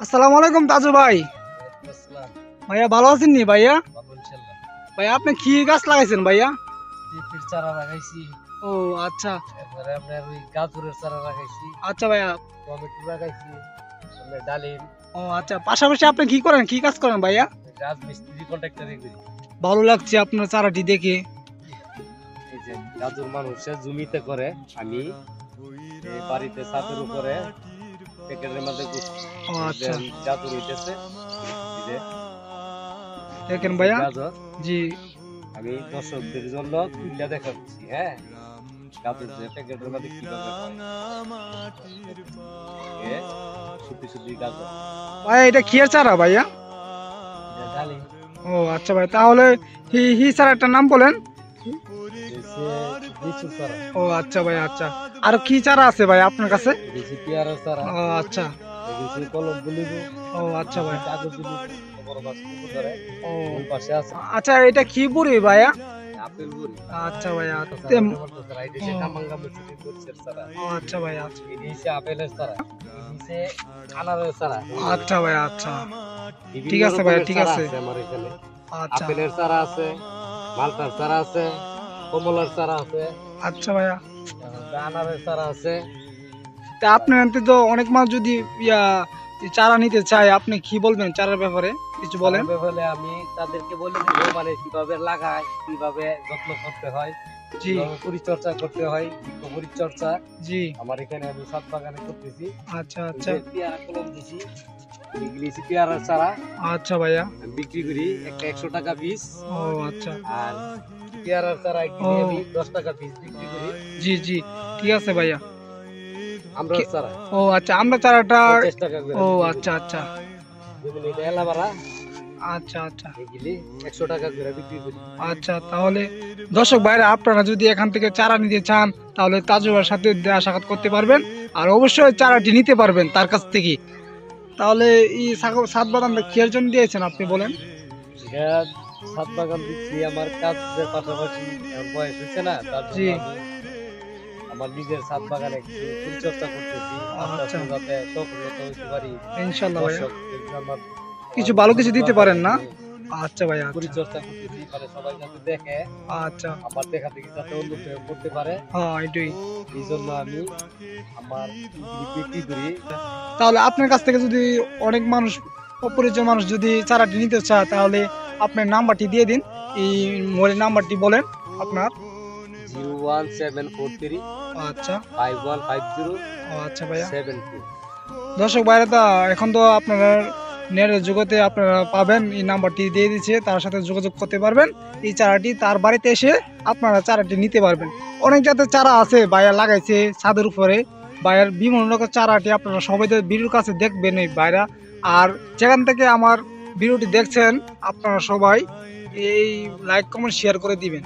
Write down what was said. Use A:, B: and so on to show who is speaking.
A: আসসালামু আলাইকুম তাজু ভাই। ভাইয়া ভালো আছেন নি ভাইয়া? ভাইয়া আপনি কি গাছ লাগাইছেন ভাইয়া?
B: পেঁপের চারা লাগাইছি।
A: ও আচ্ছা।
B: এরপরে আপনার ওই গাজরের চারা লাগাইছি,
A: আচ্ছা ভাইয়া।
B: টমেটো লাগাইছি, আপনার ডালিম।
A: ও আচ্ছা, পাশাপাশি আপনি কি করেন, কি কাজ করেন ভাইয়া?
B: রাজমিস্ত্রি কন্ট্রাক্টরি করি।
A: ভালো লাগছে আপনার চারাটি দেখে।
B: এই যে গাজর মানুষের জমিতে করে, আমি এই বাড়িতে ছাদের উপরে প্যাকেটের মধ্যে
A: ও আচ্ছা,
B: গাজর হইতেছে। এই যে
A: দেখেন ভাইয়া।
B: গাজর
A: জি
B: আমি দর্শকদের জন্য তুলে দেখাচ্ছি। হ্যাঁ, গাজর যে প্যাকেটের মধ্যে কিভাবে হয়, সুতি সুতি গাজর।
A: ভাইয়া এটা কিয়ের চারা ভাইয়া?
B: ডালিম।
A: ও আচ্ছা ভাই, তাহলে হি চারাটার নাম বলেন।
B: লিচু চারা।
A: ও আচ্ছা ভাই, আচ্ছা। আর কি চারা আছে ভাই আপনার কাছে?
B: পেয়ারার চারা।
A: ও আচ্ছা।
B: কলম বুলিবু।
A: ও আচ্ছা ভাই।
B: কাগজ বুলিবু, বড় মাছ পুকুর ধরে।
A: ও
B: ওই পাশে আছে
A: আচ্ছা, এটা কি বুড়ি ভাইয়া?
B: আপেল বুড়ি।
A: আচ্ছা ভাই, আচ্ছা।
B: এই কামাঙ্গা মুচি করছের চারা।
A: ও আচ্ছা ভাই, আচ্ছা।
B: এই নিচে আপেলের চারা, এই নিচে আনারের চারা।
A: আচ্ছা ভাই, আচ্ছা।
B: বিভিন্ন
A: ঠিক আছে ভাই,
B: রকমের
A: ঠিক
B: চারা
A: আছে।
B: আমার এখানে।
A: আচ্ছা
B: আপেলের চারা আছে, মালটার চারা আছে, কমলার চারা আছে,
A: আচ্ছা ভাইয়া।
B: আনারের চারা আছে।
A: তা আপনার হাতে তো অনেক মাছ যদি চারা নিতে চায়, আপনি কি বলবেন চারার ব্যাপারে কিছু বলেন?
B: তাহলে আমি তাদেরকে বলে দেবো, মানে কিভাবে লাগায়, কিভাবে যত্ন করতে হয়,
A: জি
B: কিভাবে পরিচর্যা করতে হয়। পরিচর্যা
A: জি।
B: আমার এখানে আমি ছাদ বাগানে করতেছি।
A: আচ্ছা আচ্ছা।
B: পেয়ারা কলম দিছি, এগুলি পেয়ারার চারা।
A: আচ্ছা ভাইয়া।
B: আমি বিক্রি করি একটা 100 টাকা পিস।
A: ও আচ্ছা।
B: আর পেয়ারার চারা এগুলি আমি 10 টাকা পিস বিক্রি করি।
A: জি জি, ঠিক আছে ভাইয়া।
B: আমরা চারা,
A: ও আচ্ছা, আমরা চারাটা।
B: 50 টাকা করে।
A: ও আচ্ছা আচ্ছা।
B: যেগুলি এলাবারা,
A: আচ্ছা আচ্ছা।
B: এগুলি 100 টাকা করে বিক্রি করি।
A: আচ্ছা, তাহলে দর্শক ভাইরা, আপনারা যদি এখান থেকে চারা নিতে চান তাহলে তাজু ভাইয়ের সাথে দেখা সাক্ষাৎ করতে পারবেন, আর অবশ্যই চারাটি নিতে পারবেন তার কাছ থেকে। তাহলে এই সাত বাদামটা কিয়ের জন্য দিয়েছেন আপনি বলেন?
B: এটা ছাদ বাগান দিচ্ছি আমার কাজের পাশাপাশি, বয়স হয়েছে না, তার জন্য আমি আমার নিজের ছাদ বাগানে একটু পরিচর্যা করতেছি।
A: আচ্ছা,
B: যাতে সফলতা হইতে পারি,
A: ইনশাআল্লাহ ভাইয়া।
B: দর্শকদেরকে আমার
A: কিছু ভালো কিছু দিতে পারেন না? আচ্ছা ভাই, আচ্ছা।
B: পরিচর্যা করতেছি, মানে সবাই যাতে দেখে,
A: আচ্ছা,
B: আমার দেখা থেকে যাতে অন্য কেউ করতে পারে,
A: হ্যাঁ এটাই।
B: এই জন্য আমি আমার বিক্রি করি।
A: তাহলে আপনার কাছ থেকে যদি অনেক মানুষ, অপরিচিত মানুষ যদি চারাটি নিতে চায়, তাহলে আপনার নাম্বারটি দিয়ে দিন। এই মোবাইল নাম্বারটি বলেন আপনার।
B: 01743
A: আচ্ছা
B: 5150
A: আচ্ছা ভাইয়া।
B: 72।
A: দর্শক ভাইরা, তা এখন তো আপনারা নেটের জগতে আপনারা পাবেন, এই নাম্বারটি দিয়ে দিচ্ছে, তার সাথে যোগাযোগ করতে পারবেন। এই চারাটি তার বাড়িতে এসে আপনারা চারাটি নিতে পারবেন। অনেক জাতের চারা আছে ভাইয়া লাগাইছে ছাদের উপরে। ভাইয়ার বিভিন্ন রকম চারাটি আপনারা সবাই ভিডিওর কাছে দেখবেন এই ভাইরা। আর যেখান থেকে আমার ভিডিওটি দেখছেন আপনারা সবাই এই লাইক কমেন্ট শেয়ার করে দিবেন।